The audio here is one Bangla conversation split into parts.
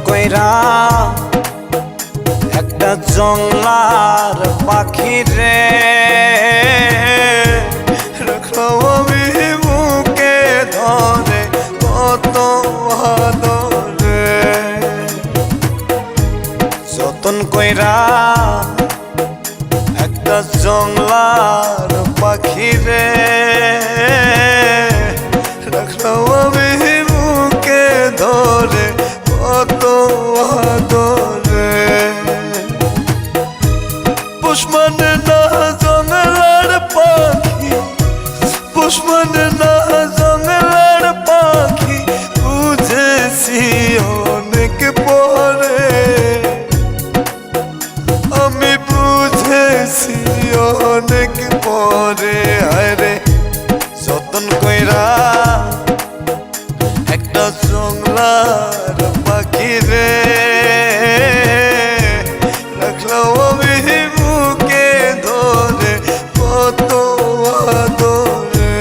কইরা একটা জংলার পাখি রে রাখলাম আমি বুকে ধরে কত আদরে। যতন কইরা একটা জংলার পাখি রে রাখলাম আমি বুকে ধরে কত আদরে। পুষ্পনে না জংলার পাখি, পুষ্পনে না জংলার পাখি বুঝেছি অনেক পরে, আমি বুঝেছি অনেক পরে। আরে যতন কইরা একটা জংলার পাখি রে রাখলাম আমি বুকে ধরে কত আদরে।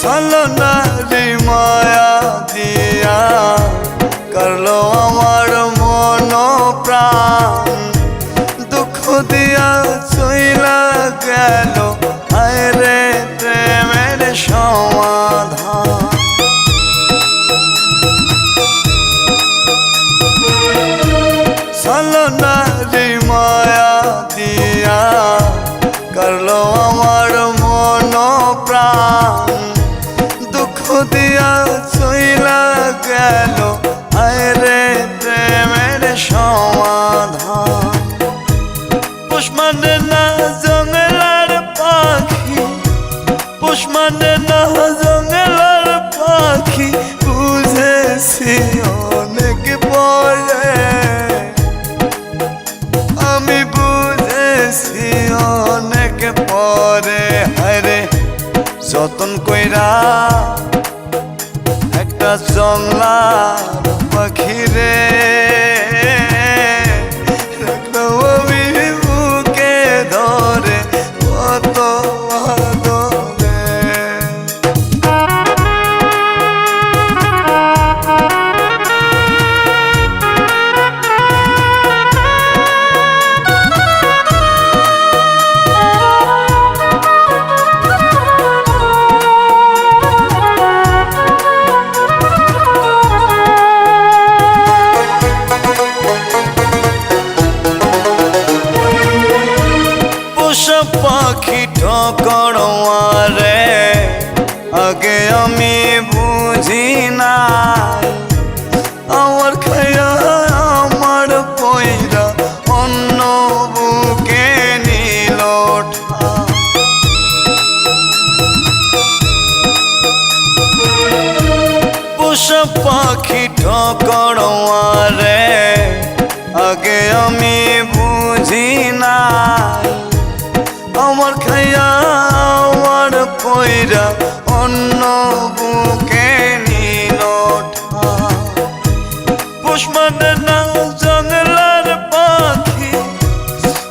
ছলনারি মায়া দিয়া করলো আমার মন প্রাণ, দুঃখ দিয়া চইলা গেল আরে প্রেমের সমাধান। ছলনারি মায়া দিয়া করলো আমার মন প্রাণ, দুঃখ দিয়া চইলা গেল আরে প্রেমের সমাধান। পুষ্পনে না জংলার পাখি, পুষ্পনে না জংলার পাখি বুঝেছি অনেক পরে, আমি বুঝেছি অনেক পরে। আরে যতন কইরা একটা জংলার পাখি রে রাখলাম আমি বুকে ধরে কত আদরে। পাখি ঠকড়ে আগে আমি বুঝি নাই, আমার খায়া আমার পয়রা অন্য বুকে নিল ঠাই। পোষা পাখি ঠকড়ে আগে আমি বুঝি নাই, আমার খাইয়া আমার পয়রা অন্য বুকে নিল ঠাই। পুষ্পনে না জংলার পাখি,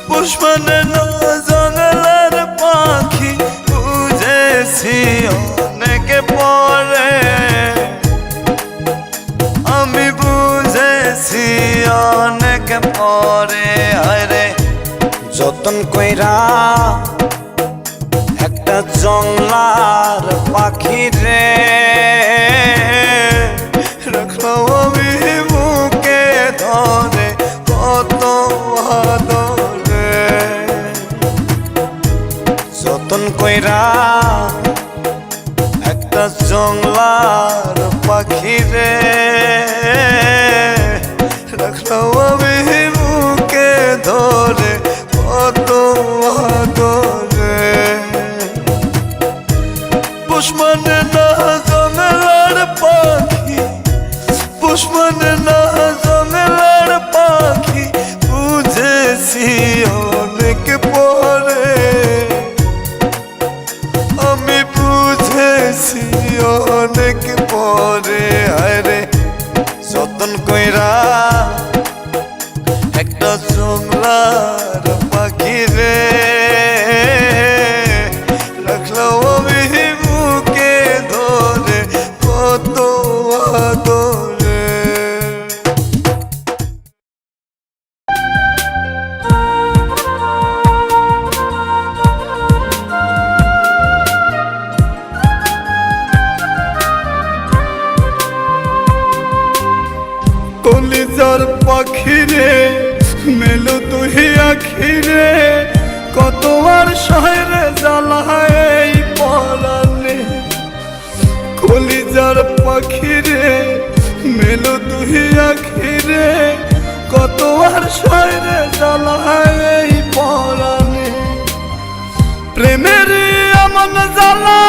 পুষ্পনে না জংলার পাখি বুঝেছি অনেক পরে, আমি বুঝেছি অনেক পরে। আরে যতন কইরা একটা জংলার পাখি রে রাখলাম আমি বুকে ধরে কত আদরে। যতন কইরা একটা জংলার পাখি রে রাখলাম আমি বুকে ধরে কত আদরে। পুষ্পনে না জংলা যতন কইরা একটা জংলার পাখি রে রাখলাম আমি বুকে ধরে কত আদরে। কলিজার পাখি রে মেলো তুই আখি রে কত আর শহরে জ্বালায় এই পরাণে। কলিজার পাখি রে মেলো তুই আখি রে কত আর শহরে জ্বালায় এই পরাণে। প্রেমের এমন জ্বালা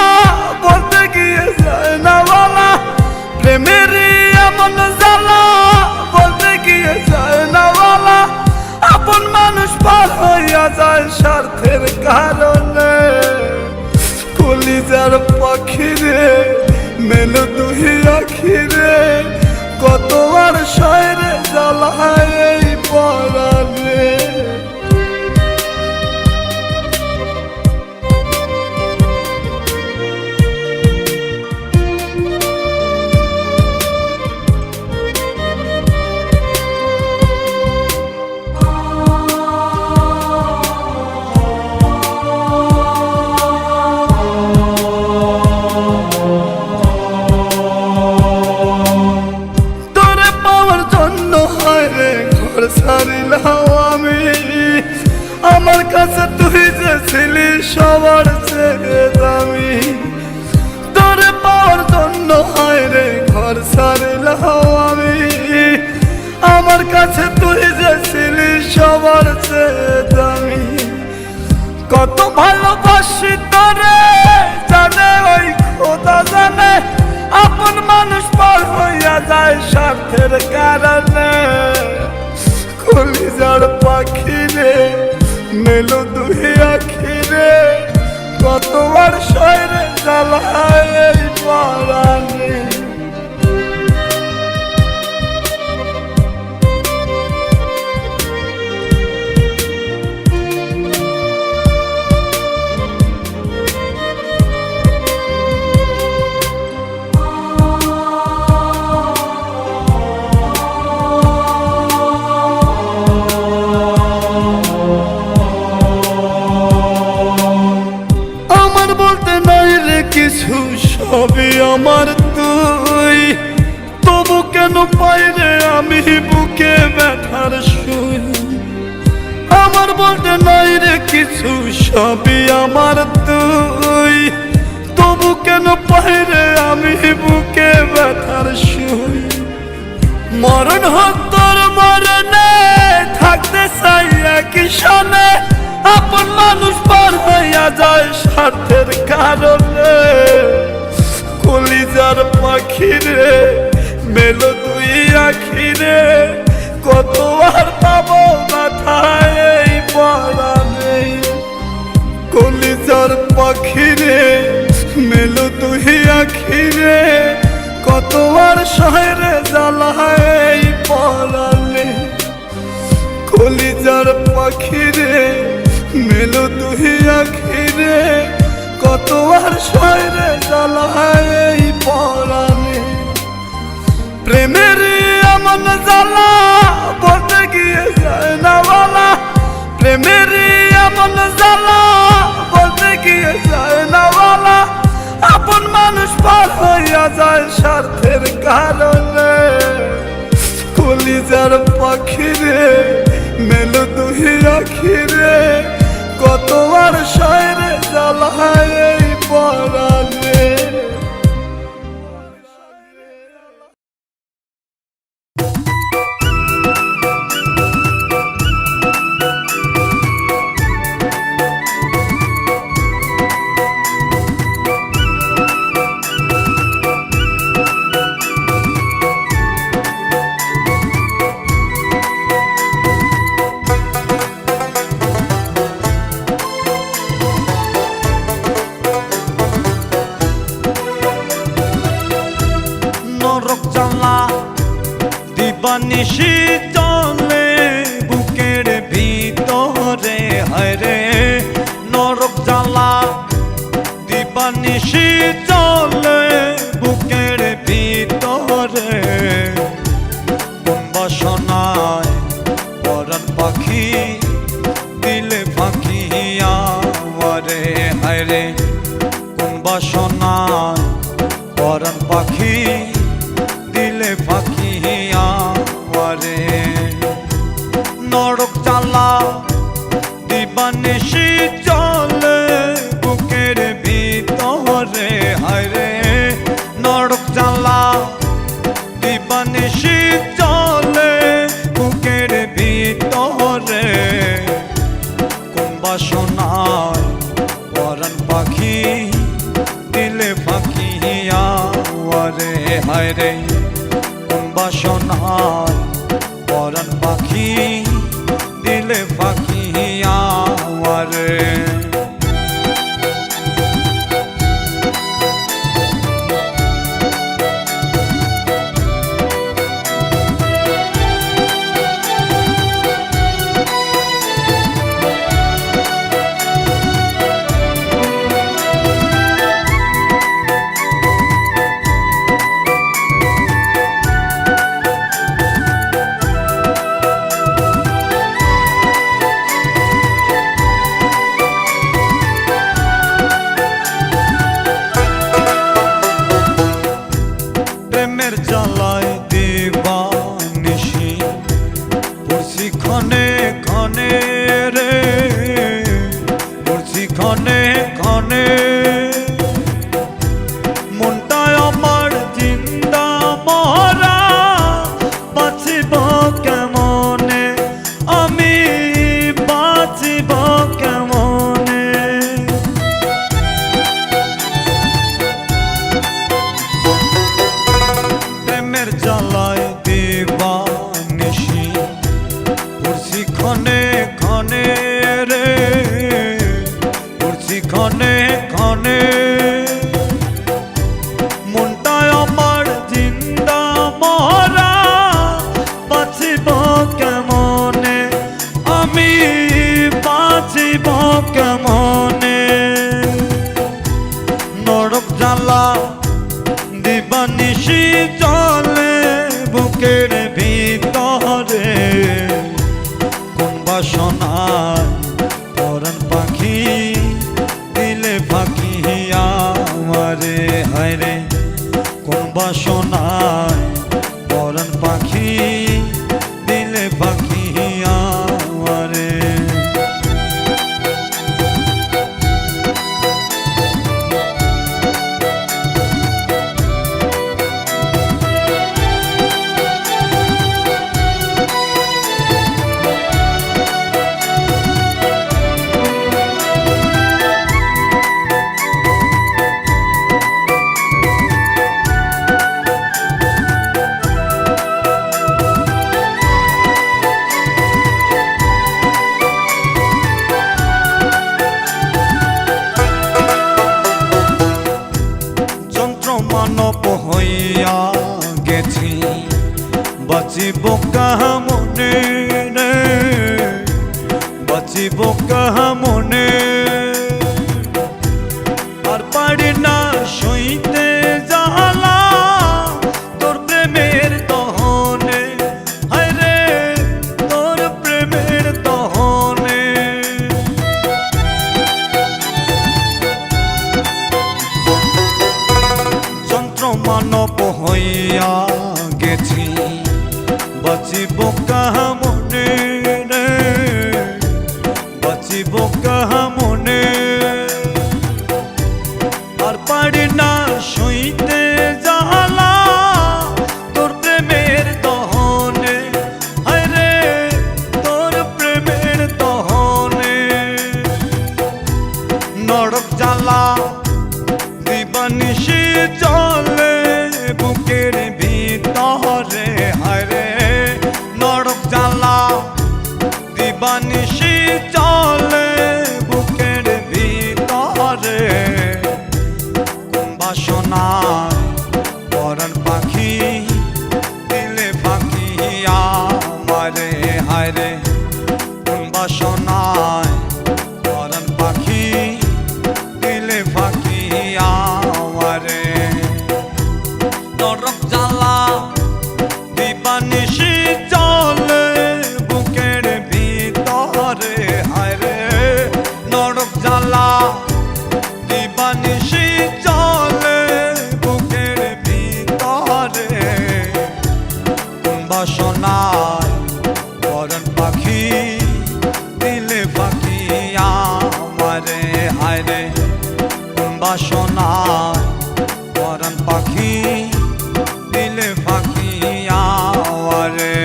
বলতে গিয়ে যায় না বলা, প্রেমের এমন জ্বালা বলতে গিয়ে যায় না বলা। আপন মানুষ পার হইয়া যায় স্বার্থের কারণে। কলিজার পাখি রে মেলো তুই আখি রে কত আর শহরে জ্বালায় এই পরাণে। ছাড়িলাম আমি আমার কাছে তুই যে ছিলি সবার চেয়ে দামি। তোরে পাওয়ার জন্য হয় রে ঘর ছাড়িলাম আমি আমার কাছে তুই যে ছিলি সবার চেয়ে দামি। কত ভালোবাসি তোরে জানে ওই খোদা জানে, আপন মানুষ পার হইয়া যায় স্বার্থের কারণে। কলিজার পাখি রে মেলো তুই আখি রে কত আর শহরে জ্বালায় এই পরাণে। কিছু সবই আমার তুই, তবু কেন পাই রে আমি বুকে ব্যথার সুই। আমার বলতে নাই রে কিছু সবই আমার তুই, তবু কেন পাই রে আমি বুকে ব্যথার সুই। মরণ হোক তোর মরণে থাকতে চাই একই সনে, আপন মানুষ পার হইয়া যায় স্বার্থের কারণে। কলিজার পাখি রে মেলো তুই আখি রে কত আর পাবো মাথায় এই পরাণে। কলিজার পাখি রে মেলো তুই আখি রে কত আর শহরে জ্বালায় এই পরাণে। কলিজার পাখি রে মেলো তুই আখি রে কত আর শহরে জ্বালায় এই পরাণে। প্রেমের এমন জ্বালা বলতে গিয়ে যায় না বলা, প্রেমের এমন জ্বালা বলতে গিয়ে যায় না বলা। আপন মানুষ পার হইয়া যায় স্বার্থের কারণে। কলিজার পাখি রে মেলো তুই আখি রে কত আর শহরে জ্বালায় এই পরাণে। দিবানিশি চলে বুকের ভিতরে হায়রে নরক জ্বালা দিবানিশি চলে বুকের ভিতরে কোন বাসনায় পরাণ পাখি দিলে ফাঁকি আমারে হায়রে কোন বাসনায় পরাণ পাখি দিলে ফাঁকি আমারে নরক জ্বালা দিবানিশি চলে বুকের ভিতরে হায়রে নরক জ্বালা দিবানিশি চলে বুকের ভিতরে কোন বাসনায় পরাণ পাখি দিলে ফাঁকি আমারে হায়রে কোন বাসনায় পরাণ পাখি দিলে ফাঁকি আমারে প্রেমের জ্বালায় দিবানিশি পড়ছি ক্ষণে ক্ষণে রে পড়ছি ক্ষণে ক্ষণে মনটায় আমার জিন্দা মরা বাঁচিব কেমনে আমি বাঁচিব কেমনে প্রেমের জ্বালায় দিবানিশি পড়ছি ক্ষণে ক্ষণে রে পড়ছি ক্ষণে ক্ষণে মনটায় আমার জিন্দা মরা বাঁচিব কেমনে আমি বাঁচিব কেমনে নরক জ্বালা দিবানিশি চলে বুকের ভিতরে কোন বাসনায় পরাণ পাখি দিলে ফাঁকি আমারে হায়রে কোন বাসনায় পরাণ পাখি দিলে ফাঁকি আমারে মানব হইয়া গেছি বাঁচিব কাহা মনে রে বাঁচিব কাহা মনে আর পারি না সইতে জ্বালা তোর প্রেমের দহনে হায়রে তোর প্রেমের দহনে মানব হইয়া গেছি বাঁচিব কাহা মনে রে বাঁচিব কাহা মনে আর পারি না সইতে জ্বালা তোর প্রেমের দহনে হায়রে তোর প্রেমের দহনে নরক জ্বালা দিবানিশি চলে বুকের ভিতরে হায়রে নরক জ্বালা বাসনায় পরাণ পাখি দিলে পাখি আমারে হায়রে বাসনায় পরাণ পাখি দিলে পাখি আমারে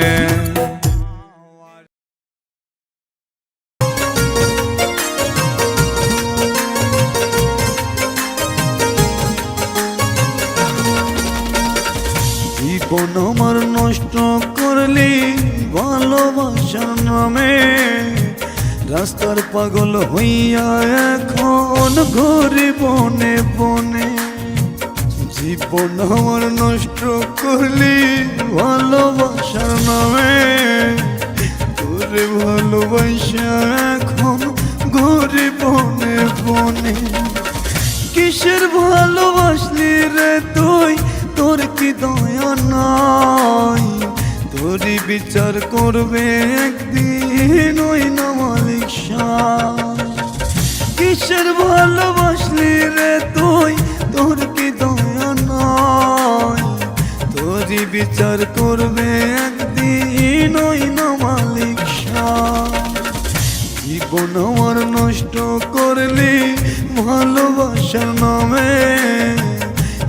জীবন আমার নষ্ট করলি ভালোবাসার নামে রাস্তার পাগল হইয়া এখন ঘুরি বনে বনে জীবন আমার নষ্ট করলি ভালোবাসার নামে তোরে ভালোবাসা এখন ঘুরি বনে বনে কিসের ভালোবাসলি রে তুই তোর কি দয়া নাই তোরই বিচার করবে একদিন ওই না মালিক শাহ কিসের ভালোবাসলি রে তুই তোর কি দয়া নাই তোরই বিচার করবে একদিন ওই না মালিক শাহ জীবন আমার নষ্ট করলি ভালোবাসার নামে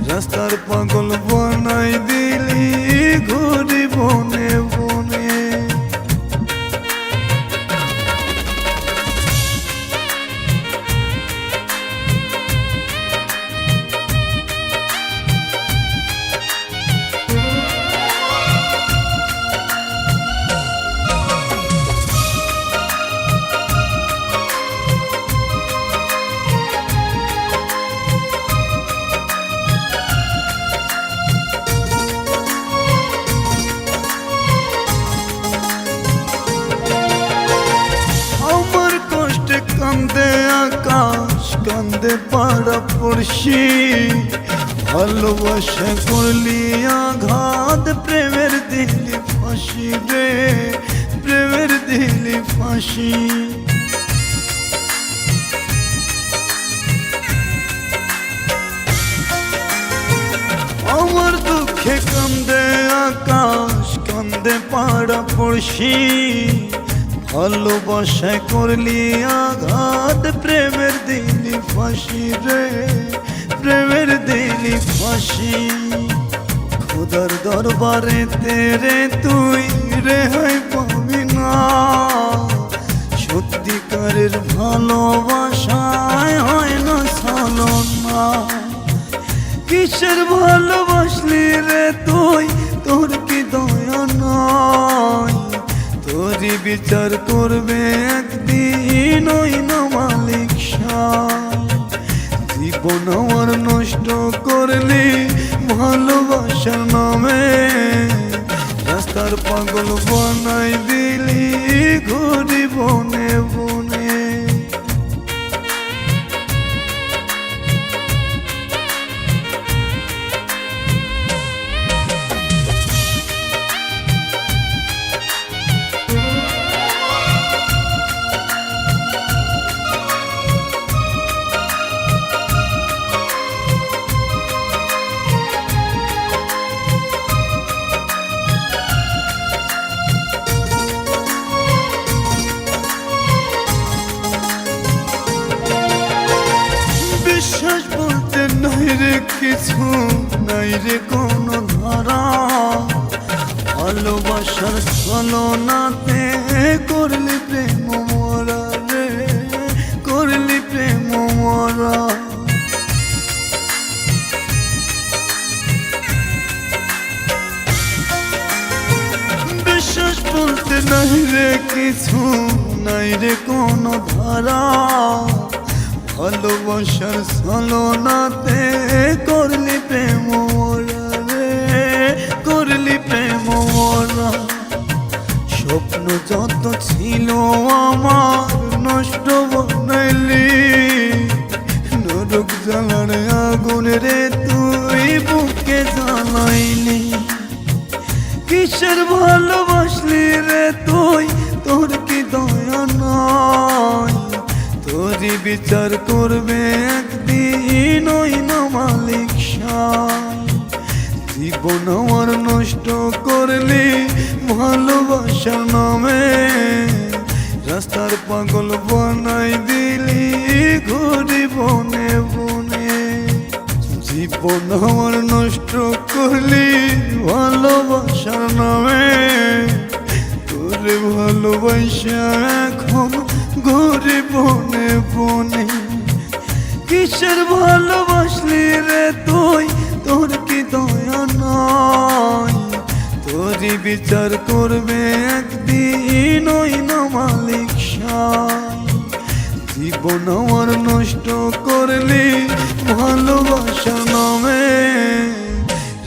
রাস্তার পাগল বানাই দিলি ঘুরি বনে বনে কান্দে আকাশ কান্দে পাড়া পড়শি ভালোবাসা করলি আঘাত প্রেমের দিলি ফাঁসি রে প্রেমের দিলি ফাঁসি আমার দুঃখে কান্দে আকাশ কান্দে পাড়া পড়শি ভালোবাসা করলি আঘাত প্রেমের দিলি ফাঁসি রে প্রেমের দিলি ফাঁসি খোদার দরবারে তেরে তুই রেহাই পাবি না সত্যিকারের ভালোবাসায় হয় না ছলনা কিসের ভালোবাসলি রে তুই তোর কি দয়া নাই তোরই বিচার করবে একদিন ওই না মালিক শাহ জীবন আমার নষ্ট করলি ভালোবাসার নামে রাস্তার পাগল বানাই দিলি ঘুরি বনে বনে বিশ্বাস বলতে নাই রে কিছু নাই রে কোনো ধারা ভালোবাসার ছলনাতে করলি প্রেম মরা রে করলি প্রেম মরা বিশ্বাস বলতে নাই রে কিছু নাই রে কোনো ধারা ভালোবাসার ছলনাতে করলি প্রেম মরা রে করলি প্রেম মরা স্বপ্ন যত ছিল আমার নষ্ট বানাইলি নরক জ্বালার আগুন রে তুই বুকে জ্বালাইলি কিসের ভালোবাসলি রে তুই তোর কি দয়া নাই তোরই বিচার করবে একদিন ওই না মালিক শাহ জীবন আমার নষ্ট করলি ভালোবাসার নামে, রাস্তার পাগল বানাই দিলি ঘুরি বনে বনে। জীবন আমার নষ্ট করলি ভালোবাসার নামে, তোরে ভালোবাসা এখন ঘুরি বনে বনে। কিসের ভালোবাসলি রে তুই, তোর কি দয়া নাই? তোরই বিচার করবে একদিন ওই না মালিক সাই। জীবন আমার নষ্ট করলি ভালোবাসা নামে,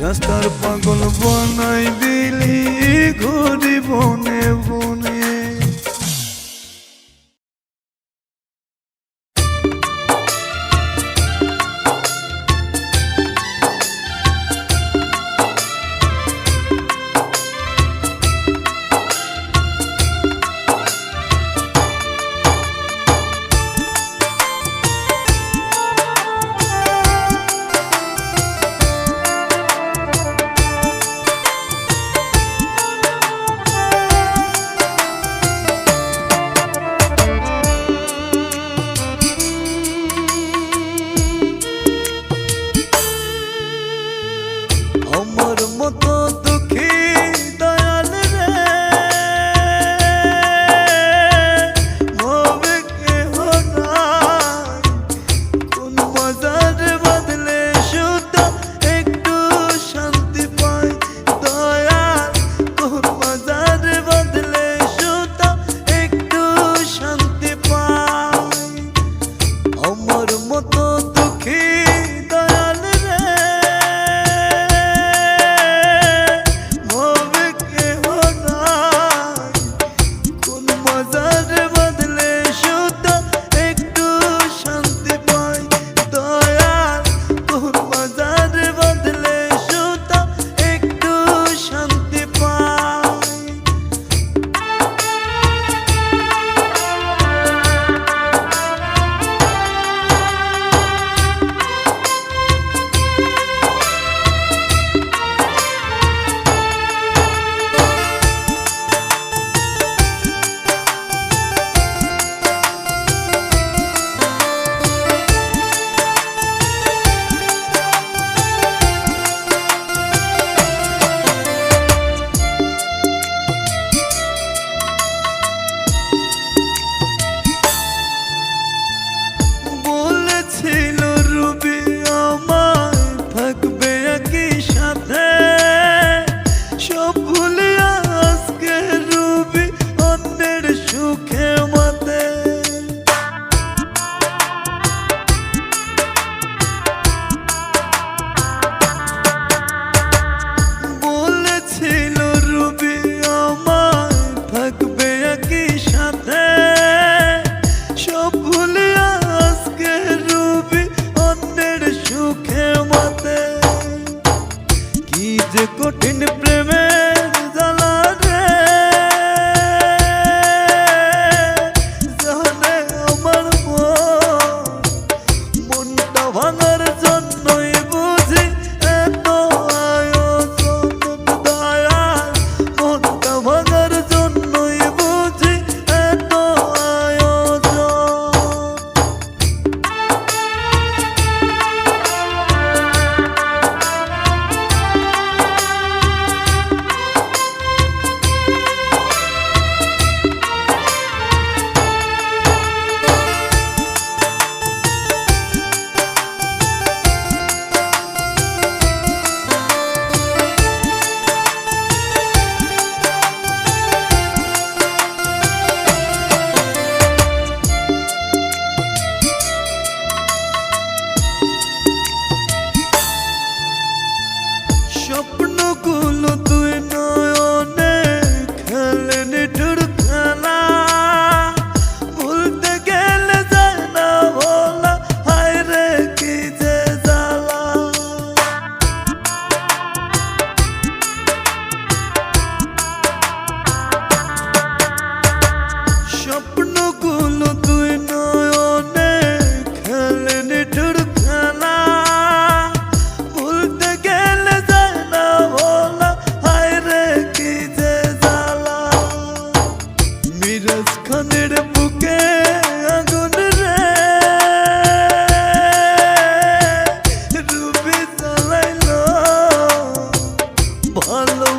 রাস্তার পাগল বানাই দিলি ঘুরি বনে বনে।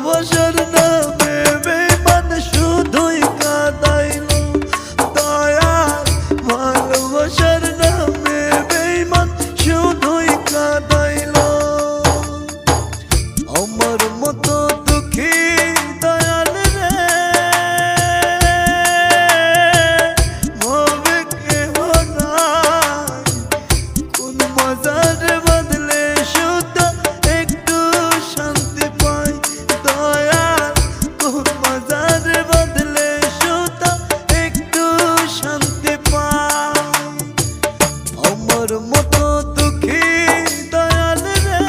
ভালোবাসার নামে বেঈমান শুধুই কাঁদাইলো দয়াল ভালোবাসার নামে বেঈমান শুধুই কাঁদাইলো আমার মতো দুঃখী দয়াল রে হবে কেহ নাই কোন মজার বদলে শুধু একটু শান্তি পাই দয়াল কোন মজার বদলে শুধু একটু শান্তি পাই আমার মতো দুঃখী দয়াল রে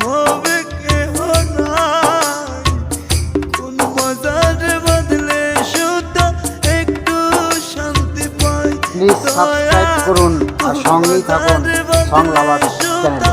হবে কেহ নাই কোন মজার বদলে শুধু একটু শান্তি পাই প্লিজ সাবস্ক্রাইব করুন আর সঙ্গেই থাকুন সং লাভার চ্যানেল।